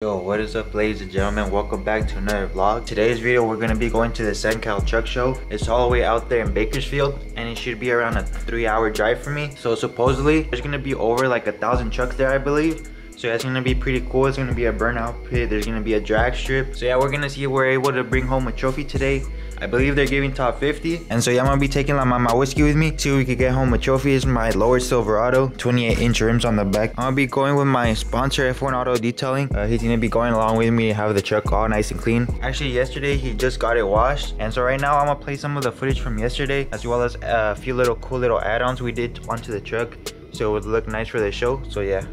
Yo, what is up, ladies and gentlemen? Welcome back to another vlog. Today's video, we're gonna be going to the SenCal Truck Show. It's all the way out there in Bakersfield, and it should be around a 3-hour drive for me. So supposedly, there's gonna be over like 1,000 trucks there, I believe. So that's gonna be pretty cool. It's gonna be a burnout pit. There's gonna be a drag strip. So yeah, we're gonna see if we're able to bring home a trophy today. I believe they're giving top 50. And so yeah, I'm gonna be taking like my whiskey with me. See if we could get home a trophy. It's my lower Silverado, 28-inch rims on the back. I'm gonna be going with my sponsor, F1 Auto Detailing. He's gonna be going along with me to have the truck all nice and clean. Actually, yesterday he just got it washed. And so right now I'm gonna play some of the footage from yesterday, as well as a few cool little add-ons we did onto the truck, so it would look nice for the show. So yeah.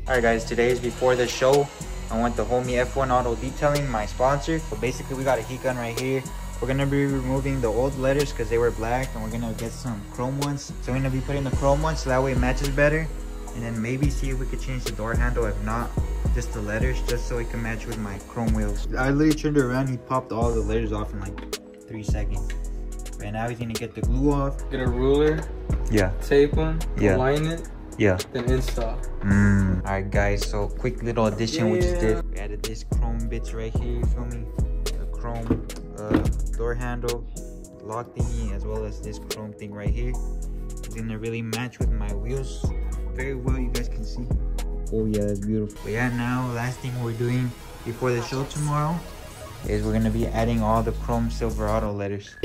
Alright guys, today is before the show. I went to homie F1 Auto Detailing, my sponsor. So basically we got a heat gun right here. We're gonna be removing the old letters because they were black, and we're gonna get some chrome ones. So we're gonna be putting the chrome ones so that way it matches better. And then maybe see if we could change the door handle. If not, just the letters, just so it can match with my chrome wheels. I literally turned it around, he popped all the letters off in like 3 seconds. Right now he's gonna get the glue off. Get a ruler. Yeah. Tape them. Yeah. Align it. Yeah. Then install. Alright guys, so quick little addition we just did. We added this chrome bits right here, you feel me? The chrome door handle, lock thingy, as well as this chrome thing right here. It's gonna really match with my wheels very well, you guys can see. Oh yeah, that's beautiful. But yeah, now last thing we're doing before the show tomorrow is we're gonna be adding all the chrome Silverado letters.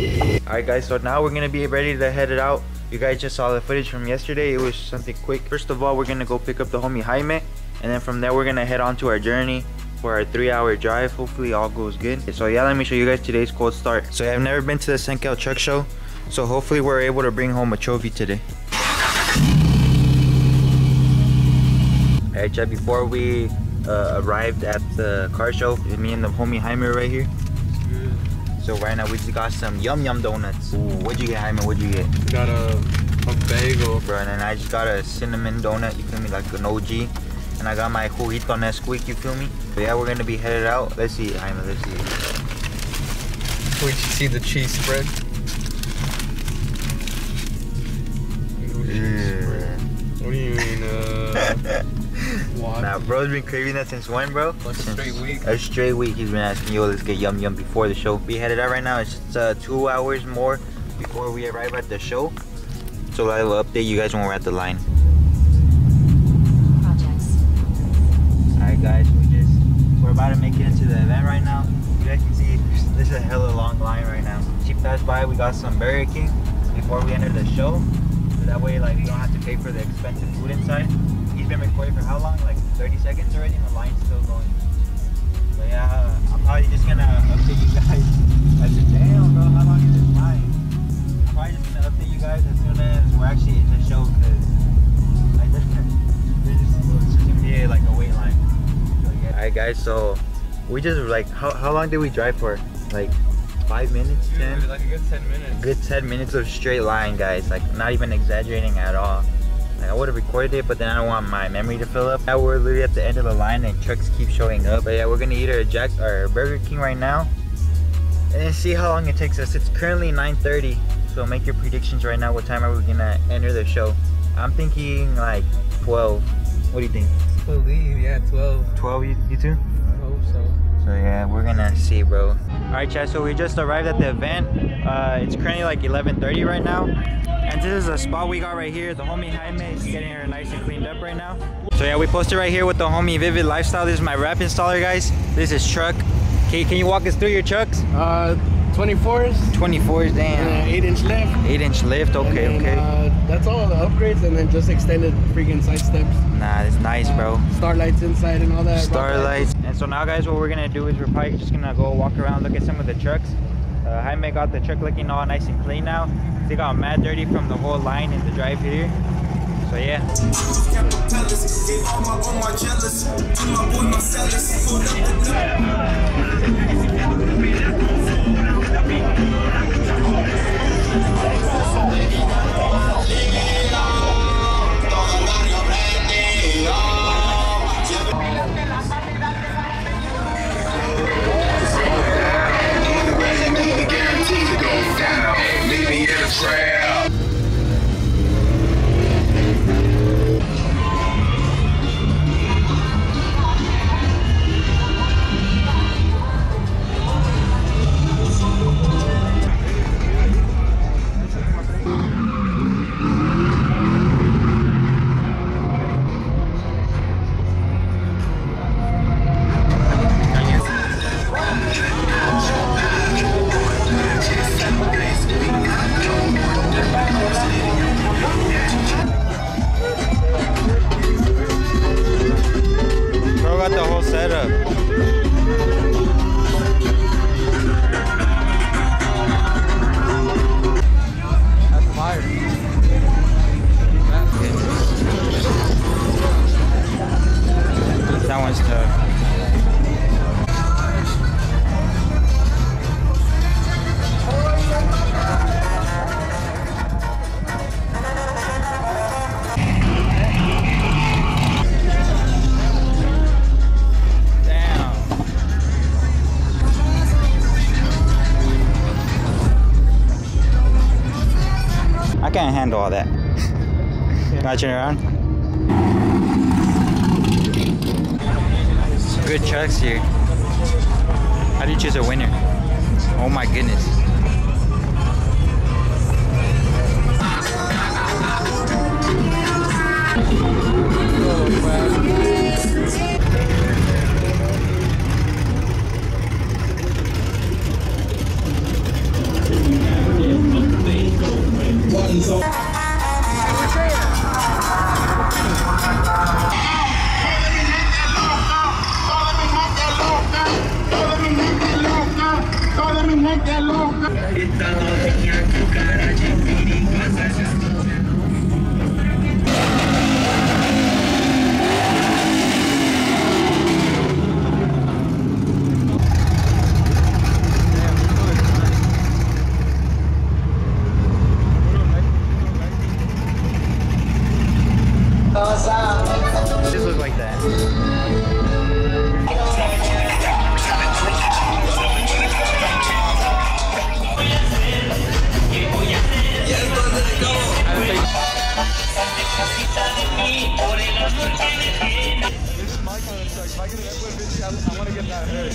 Alright guys, so now we're gonna be ready to head it out. You guys just saw the footage from yesterday. It was something quick. First of all, we're gonna go pick up the homie Jaime, and then from there we're gonna head on to our journey for our 3-hour drive. Hopefully all goes good. So yeah, let me show you guys today's cold start. So I've never been to the SenCal Truck Show, so hopefully we're able to bring home a trophy today. Alright chat, before we arrived at the car show, me and the homie Jaime right here. So right now we just got some yum donuts. Ooh, what'd you get, Jaime? What'd you get? We got a bagel, bro, and then I just got a cinnamon donut, you feel me, like an OG. And I got my juguito Nesquik, you feel me? But yeah, we're gonna be headed out. Let's see, Jaime, let's see. We should see the cheese spread. What do you mean, what? Nah, bro's been craving that since when, bro? Like a straight week. A straight week he's been asking, yo, let's get yum before the show. We headed out right now. It's just 2 hours more before we arrive at the show. So I will update you guys when we're at the line. Alright guys, we're about to make it into the event right now. You guys can see this is a hella long line right now. She passed by, we got some Burger King before we enter the show. So that way like we don't have to pay for the expensive food inside. He's been recording for how long? Like 30 seconds already, and the line's still going. So yeah, I'm probably just gonna update you guys. I said, damn bro, how long is this line? I'm probably just gonna update you guys as soon as we're actually in the show, because like, there's just gonna be like a wait line. So, yeah. Alright guys, so we just like, how long did we drive for? Like 5 minutes? 10? Dude, like a good 10 minutes. A good 10 minutes of straight line, guys. Like not even exaggerating at all. Like, I would have recorded it, but then I don't want my memory to fill up. Now we're literally at the end of the line and trucks keep showing up. But yeah, we're gonna eat our Burger King right now and then see how long it takes us. It's currently 9:30, so make your predictions right now. What time are we gonna enter the show? I'm thinking like 12. What do you think? I believe, yeah, 12. 12, you too? I hope so. So yeah, we're gonna see, bro. Alright chat, so we just arrived at the event. It's currently like 11:30 right now. And this is a spot we got right here. The homie Jaime is getting her nice and cleaned up right now. So yeah, we posted right here with the homie Vivid Lifestyle. This is my wrap installer, guys. This is truck. Okay, can you walk us through your trucks? 24s. 24s, damn. 8-inch lift. 8-inch lift, okay, then, okay. That's all the upgrades, and then just extended freaking side steps. Nah, it's nice, bro. Starlights inside and all that. Starlights. And so now, guys, what we're gonna do is we're probably just gonna go walk around, look at some of the trucks. Jaime got the truck looking all nice and clean now. They got mad dirty from the whole line in the drive here. So yeah. setup. That's fire. That one's tough. I can't handle all that. Can I turn around? Good trucks here. How do you choose a winner? Oh my goodness. Just look like that. I want to get that hood.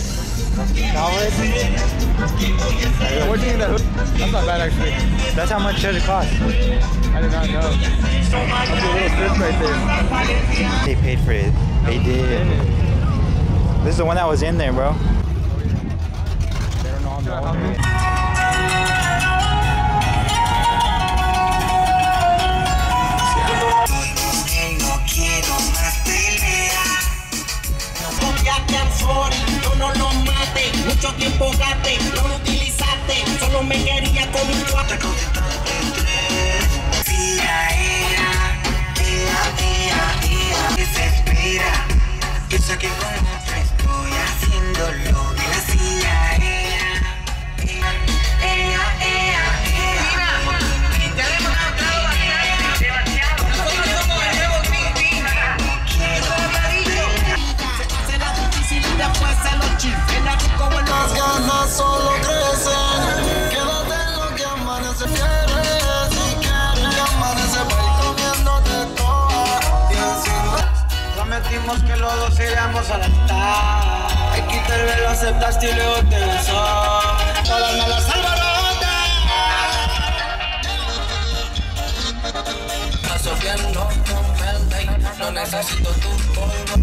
What do you think that hood? That's not bad actually. That's how much does it cost? I did not know. That's a little fish right there. They paid for it. They did. This is the one that was in there, bro. They don't know I'm the owner. Yo no lo mate, mucho tiempo gaste, no lo utilizaste, solo me quería con un cuate. Desespera, piensa que con otro estoy haciendo lo que la CIA. Las ganas solo crecen. Quédate en lo que amanece. Quieres y quieres. Que amanece para ir comiéndote toda. Y encima prometimos que los dos iríamos a altar. Hay que te lo aceptaste y luego te besó. Todas me las alborotas. Estás sufriendo con verde. No necesito tu polvo.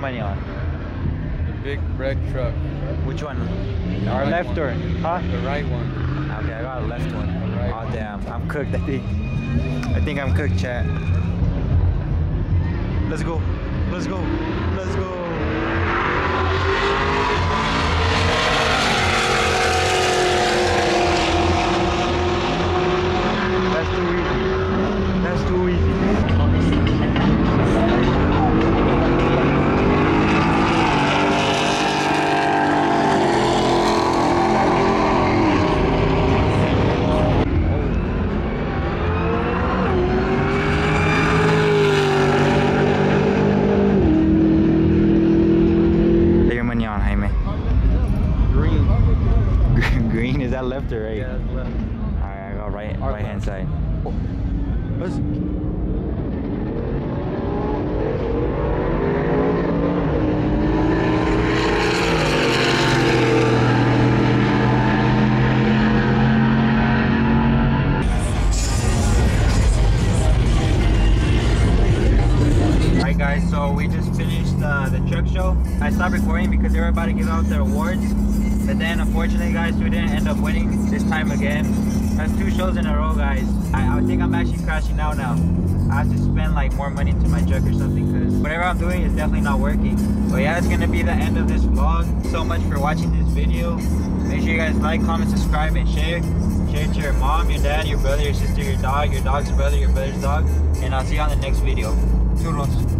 money on? The big red truck. Which one? The Our right left one. or? Huh? The right one. Okay, I got a left one. Right. Oh damn, I'm cooked. I think I'm cooked, chat. Let's go. Let's go. Let's go. That's too easy. That's too easy. Green, is that left or right? Yeah, that's left. Alright, I got right hand side. Oh. Let's... Alright guys, so we just finished the truck show. I stopped recording because they were about to give out their awards. But then unfortunately guys, we didn't end up winning this time again. That's 2 shows in a row guys. I think I'm actually crashing out now. I have to spend like more money into my truck or something because whatever I'm doing is definitely not working. But yeah, it's gonna be the end of this vlog. Thanks so much for watching this video. Make sure you guys like, comment, subscribe, and share. Share it to your mom, your dad, your brother, your sister, your dog's brother, your brother's dog. And I'll see you on the next video. Toodles.